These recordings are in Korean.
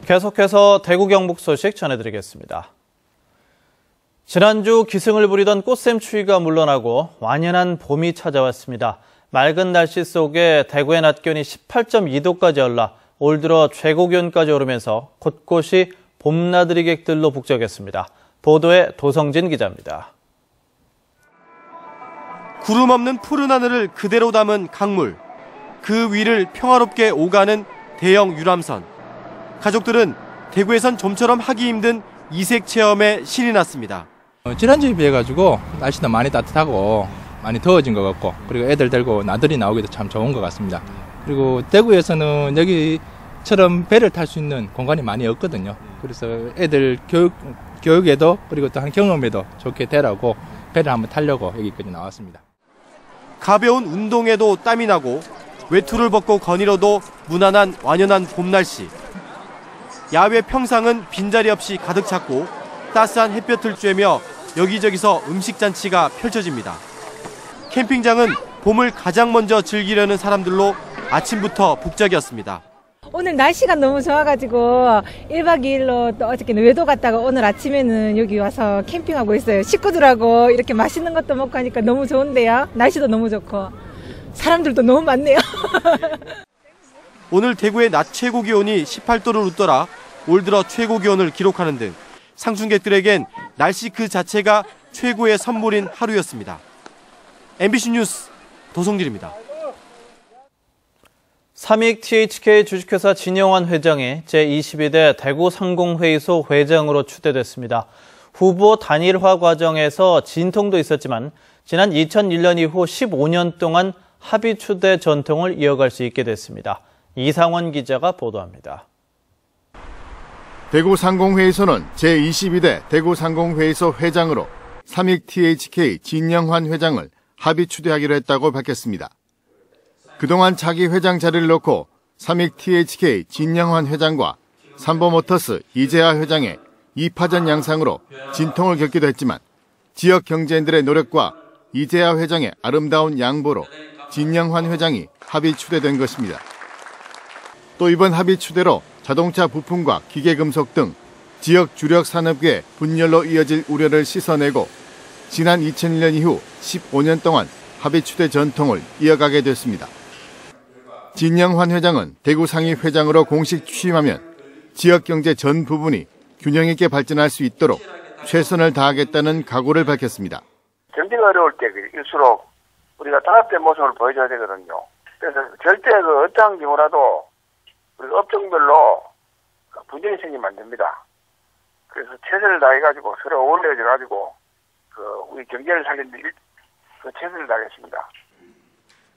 계속해서 대구 경북 소식 전해드리겠습니다. 지난주 기승을 부리던 꽃샘 추위가 물러나고 완연한 봄이 찾아왔습니다. 맑은 날씨 속에 대구의 낮 기온이 18.2도까지 올라 올 들어 최고 기온까지 오르면서 곳곳이 봄나들이 객들로 북적였습니다. 보도에 도성진 기자입니다. 구름 없는 푸른 하늘을 그대로 담은 강물, 그 위를 평화롭게 오가는 대형 유람선. 가족들은 대구에선 좀처럼 하기 힘든 이색 체험에 신이 났습니다. 지난주에 비해 가지고 날씨도 많이 따뜻하고 많이 더워진 것 같고, 그리고 애들 데리고 나들이 나오기도 참 좋은 것 같습니다. 그리고 대구에서는 여기처럼 배를 탈 수 있는 공간이 많이 없거든요. 그래서 애들 교육에도 그리고 또 한 경험에도 좋게 되라고 배를 한번 타려고 여기까지 나왔습니다. 가벼운 운동에도 땀이 나고 외투를 벗고 거닐어도 무난한 완연한 봄 날씨. 야외 평상은 빈자리 없이 가득 찼고 따스한 햇볕을 쬐며 여기저기서 음식잔치가 펼쳐집니다. 캠핑장은 봄을 가장 먼저 즐기려는 사람들로 아침부터 북적이었습니다. 오늘 날씨가 너무 좋아가지고 1박 2일로 또 어저께는 외도 갔다가 오늘 아침에는 여기 와서 캠핑하고 있어요. 식구들하고 이렇게 맛있는 것도 먹고 하니까 너무 좋은데요. 날씨도 너무 좋고 사람들도 너무 많네요. 오늘 대구의 낮 최고 기온이 18도를 웃돌아 올 들어 최고 기온을 기록하는 등 상순객들에겐 날씨 그 자체가 최고의 선물인 하루였습니다. MBC 뉴스 도성진입니다. 삼익 THK 주식회사 진영환 회장이 제22대 대구 상공회의소 회장으로 추대됐습니다. 후보 단일화 과정에서 진통도 있었지만 지난 2001년 이후 15년 동안 합의 추대 전통을 이어갈 수 있게 됐습니다. 이상원 기자가 보도합니다. 대구 상공회의소는 제22대 대구 상공회의소 회장으로 삼익 THK 진영환 회장을 합의 추대하기로 했다고 밝혔습니다. 그동안 차기 회장 자리를 놓고 삼익 THK 진영환 회장과 삼보모터스 이재하 회장의 2파전 양상으로 진통을 겪기도 했지만 지역 경제인들의 노력과 이재하 회장의 아름다운 양보로 진영환 회장이 합의 추대된 것입니다. 또 이번 합의 추대로 자동차 부품과 기계금속 등 지역 주력 산업계의 분열로 이어질 우려를 씻어내고 지난 2001년 이후 15년 동안 합의 추대 전통을 이어가게 됐습니다. 진영환 회장은 대구 상위 회장으로 공식 취임하면 지역 경제 전 부분이 균형 있게 발전할 수 있도록 최선을 다하겠다는 각오를 밝혔습니다. 경제가 어려울 때일수록 우리가 단합된 모습을 보여줘야 되거든요. 그래서 절대 어떠한 경우라도 우리가 업종별로 분쟁이 생기면 안 됩니다. 그래서 최선을 다해가지고 서로 어울려져가지고 우리 경제를 살리는 데 최선을 다하겠습니다.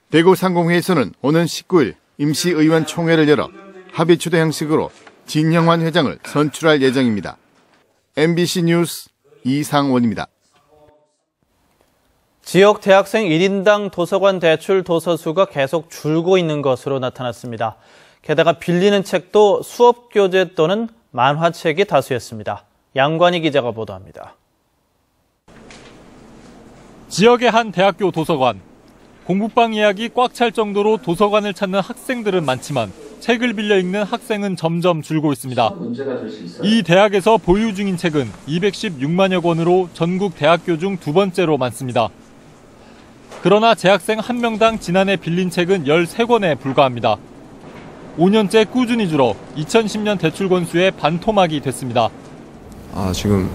대구 상공회의소는 오는 19일 임시의원 총회를 열어 합의 추대 형식으로 진영환 회장을 선출할 예정입니다. MBC 뉴스 이상원입니다. 지역 대학생 1인당 도서관 대출 도서수가 계속 줄고 있는 것으로 나타났습니다. 게다가 빌리는 책도 수업 교재 또는 만화책이 다수였습니다. 양관희 기자가 보도합니다. 지역의 한 대학교 도서관. 공부방 예약이 꽉 찰 정도로 도서관을 찾는 학생들은 많지만 책을 빌려 읽는 학생은 점점 줄고 있습니다. 이 대학에서 보유 중인 책은 216만여 권으로 전국 대학교 중 두 번째로 많습니다. 그러나 재학생 한 명당 지난해 빌린 책은 13권에 불과합니다. 5년째 꾸준히 줄어 2010년 대출 권수의 반토막이 됐습니다. 지금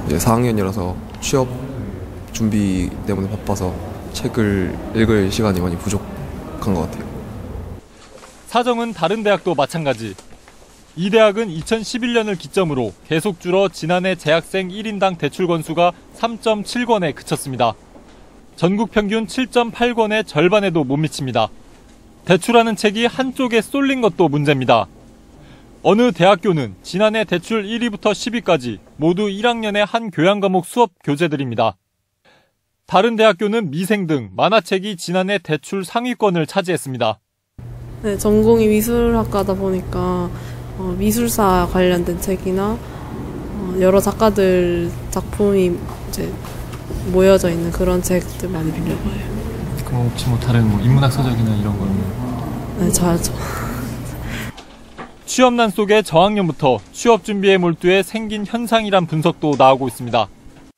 이제 4학년이라서 취업 준비 때문에 바빠서 책을 읽을 시간이 많이 부족한 것 같아요. 사정은 다른 대학도 마찬가지. 이 대학은 2011년을 기점으로 계속 줄어 지난해 재학생 1인당 대출 권수가 3.7권에 그쳤습니다. 전국 평균 7.8권의 절반에도 못 미칩니다. 대출하는 책이 한쪽에 쏠린 것도 문제입니다. 어느 대학교는 지난해 대출 1위부터 10위까지 모두 1학년의 한 교양 과목 수업 교재들입니다. 다른 대학교는 미생 등 만화책이 지난해 대출 상위권을 차지했습니다. 네, 전공이 미술학과다 보니까 미술사 관련된 책이나 여러 작가들 작품이 이제 모여져 있는 그런 책들 많이 빌려봐요. 그럼 혹시 다른 인문학 서적이나 이런 거는? 네, 저야죠. 취업난 속의 저학년부터 취업 준비에 몰두해 생긴 현상이란 분석도 나오고 있습니다.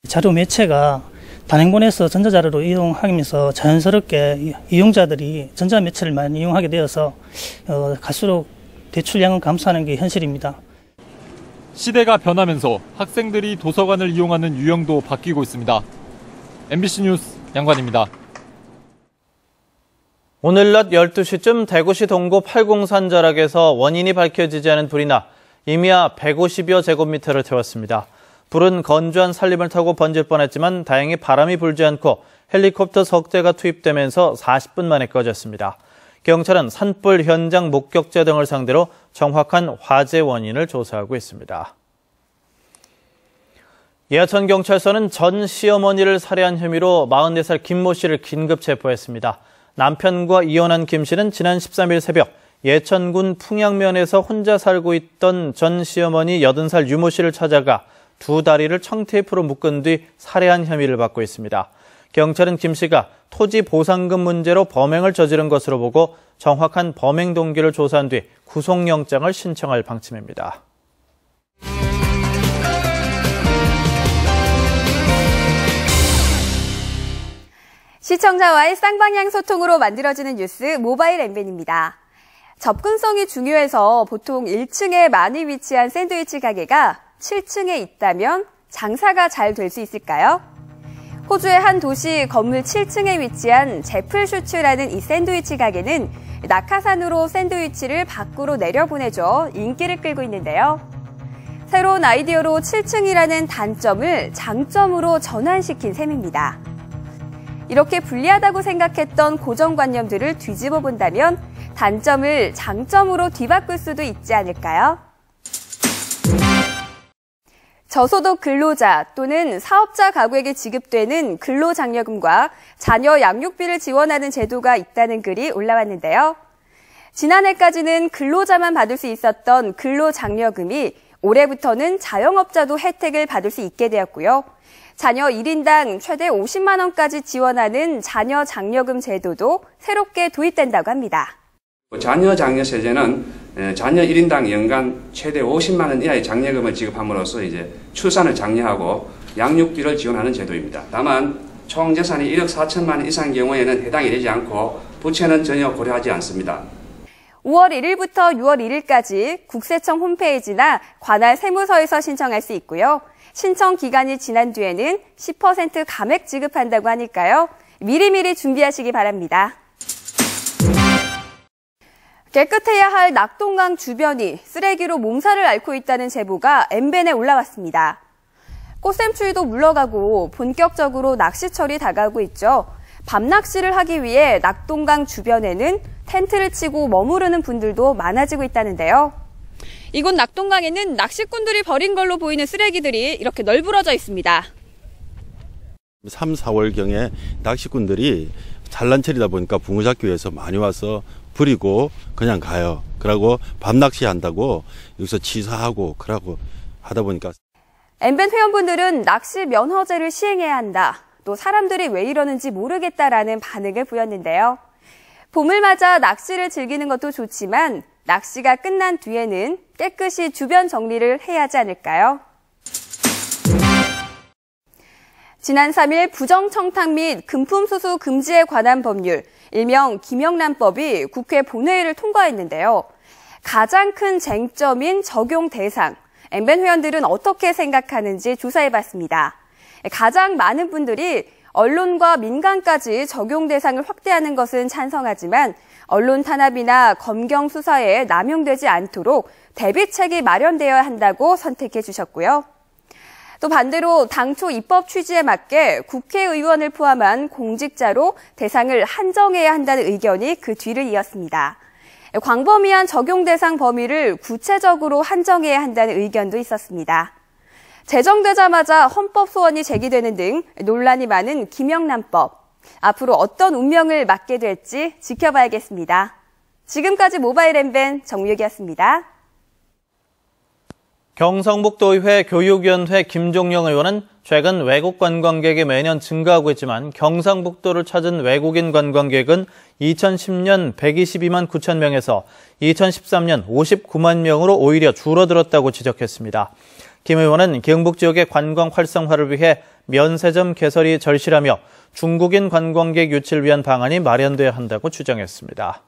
자료 매체가 단행본에서 전자자료로 이용하면서 자연스럽게 이용자들이 전자매체를 많이 이용하게 되어서 갈수록 대출량은 감소하는 게 현실입니다. 시대가 변하면서 학생들이 도서관을 이용하는 유형도 바뀌고 있습니다. MBC 뉴스 양관입니다. 오늘 낮 12시쯤 대구시 동구 팔공산 자락에서 원인이 밝혀지지 않은 불이 나 임야 150여 제곱미터를 태웠습니다. 불은 건조한 산림을 타고 번질 뻔했지만 다행히 바람이 불지 않고 헬리콥터 석 대가 투입되면서 40분 만에 꺼졌습니다. 경찰은 산불 현장 목격자 등을 상대로 정확한 화재 원인을 조사하고 있습니다. 예천경찰서는 전 시어머니를 살해한 혐의로 44살 김모 씨를 긴급 체포했습니다. 남편과 이혼한 김 씨는 지난 13일 새벽 예천군 풍양면에서 혼자 살고 있던 전 시어머니 80살 유모 씨를 찾아가 두 다리를 청테이프로 묶은 뒤 살해한 혐의를 받고 있습니다. 경찰은 김 씨가 토지 보상금 문제로 범행을 저지른 것으로 보고 정확한 범행 동기를 조사한 뒤 구속영장을 신청할 방침입니다. 시청자와의 쌍방향 소통으로 만들어지는 뉴스 모바일 엠벤입니다. 접근성이 중요해서 보통 1층에 많이 위치한 샌드위치 가게가 7층에 있다면 장사가 잘 될 수 있을까요? 호주의 한 도시 건물 7층에 위치한 제플슈츠라는 이 샌드위치 가게는 낙하산으로 샌드위치를 밖으로 내려보내줘 인기를 끌고 있는데요. 새로운 아이디어로 7층이라는 단점을 장점으로 전환시킨 셈입니다. 이렇게 불리하다고 생각했던 고정관념들을 뒤집어 본다면 단점을 장점으로 뒤바꿀 수도 있지 않을까요? 저소득 근로자 또는 사업자 가구에게 지급되는 근로장려금과 자녀 양육비를 지원하는 제도가 있다는 글이 올라왔는데요. 지난해까지는 근로자만 받을 수 있었던 근로장려금이 올해부터는 자영업자도 혜택을 받을 수 있게 되었고요. 자녀 1인당 최대 50만 원까지 지원하는 자녀 장려금 제도도 새롭게 도입된다고 합니다. 자녀 장려 세제는 자녀 1인당 연간 최대 50만 원 이하의 장려금을 지급함으로써 이제 출산을 장려하고 양육비를 지원하는 제도입니다. 다만 총 재산이 1억 4천만 원 이상 경우에는 해당이 되지 않고 부채는 전혀 고려하지 않습니다. 5월 1일부터 6월 1일까지 국세청 홈페이지나 관할 세무서에서 신청할 수 있고요. 신청 기간이 지난 뒤에는 10% 감액 지급한다고 하니까요. 미리미리 준비하시기 바랍니다. 깨끗해야 할 낙동강 주변이 쓰레기로 몸살을 앓고 있다는 제보가 엠벤에 올라왔습니다. 꽃샘추위도 물러가고 본격적으로 낚시철이 다가오고 있죠. 밤낚시를 하기 위해 낙동강 주변에는 텐트를 치고 머무르는 분들도 많아지고 있다는데요. 이곳 낙동강에는 낚시꾼들이 버린 걸로 보이는 쓰레기들이 이렇게 널브러져 있습니다. 3, 4월경에 낚시꾼들이 산란철이다 보니까 붕어 잡기 위해서 많이 와서 버리고 그냥 가요. 그러고 밤낚시 한다고 여기서 취사하고 그러고 하다 보니까. 엠벤 회원분들은 낚시 면허제를 시행해야 한다. 또 사람들이 왜 이러는지 모르겠다라는 반응을 보였는데요. 봄을 맞아 낚시를 즐기는 것도 좋지만 낚시가 끝난 뒤에는 깨끗이 주변 정리를 해야 하지 않을까요? 지난 3일 부정청탁 및 금품수수 금지에 관한 법률, 일명 김영란법이 국회 본회의를 통과했는데요. 가장 큰 쟁점인 적용 대상, 엠벤 회원들은 어떻게 생각하는지 조사해봤습니다. 가장 많은 분들이 언론과 민간까지 적용 대상을 확대하는 것은 찬성하지만 언론 탄압이나 검경 수사에 남용되지 않도록 대비책이 마련되어야 한다고 선택해 주셨고요. 또 반대로 당초 입법 취지에 맞게 국회의원을 포함한 공직자로 대상을 한정해야 한다는 의견이 그 뒤를 이었습니다. 광범위한 적용 대상 범위를 구체적으로 한정해야 한다는 의견도 있었습니다. 제정되자마자 헌법 소원이 제기되는 등 논란이 많은 김영란법. 앞으로 어떤 운명을 맞게 될지 지켜봐야겠습니다. 지금까지 모바일 엠벤 정유기였습니다. 경상북도의회 교육위원회 김종영 의원은 최근 외국 관광객이 매년 증가하고 있지만 경상북도를 찾은 외국인 관광객은 2010년 122만 9천 명에서 2013년 59만 명으로 오히려 줄어들었다고 지적했습니다. 김 의원은 경북 지역의 관광 활성화를 위해 면세점 개설이 절실하며 중국인 관광객 유치를 위한 방안이 마련돼야 한다고 주장했습니다.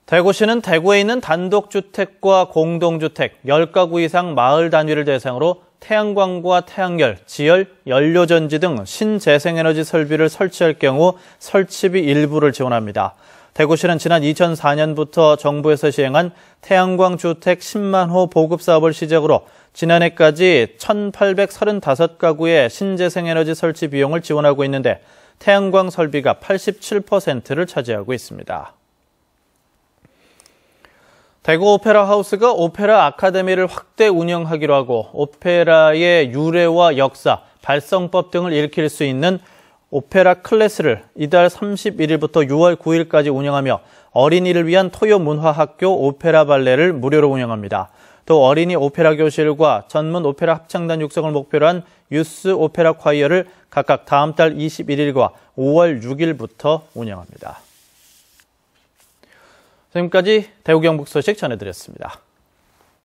대구시는 대구에 있는 단독주택과 공동주택 10가구 이상 마을 단위를 대상으로 태양광과 태양열, 지열, 연료전지 등 신재생에너지 설비를 설치할 경우 설치비 일부를 지원합니다. 대구시는 지난 2004년부터 정부에서 시행한 태양광 주택 10만 호 보급 사업을 시작으로 지난해까지 1,835가구의 신재생에너지 설치 비용을 지원하고 있는데 태양광 설비가 87%를 차지하고 있습니다. 대구 오페라 하우스가 오페라 아카데미를 확대 운영하기로 하고 오페라의 유래와 역사, 발성법 등을 읽힐 수 있는 오페라 클래스를 이달 31일부터 6월 9일까지 운영하며 어린이를 위한 토요문화학교 오페라 발레를 무료로 운영합니다. 또 어린이 오페라 교실과 전문 오페라 합창단 육성을 목표로 한 유스 오페라 콰이어를 각각 다음 달 21일과 5월 6일부터 운영합니다. 지금까지 대구 경북 소식 전해드렸습니다.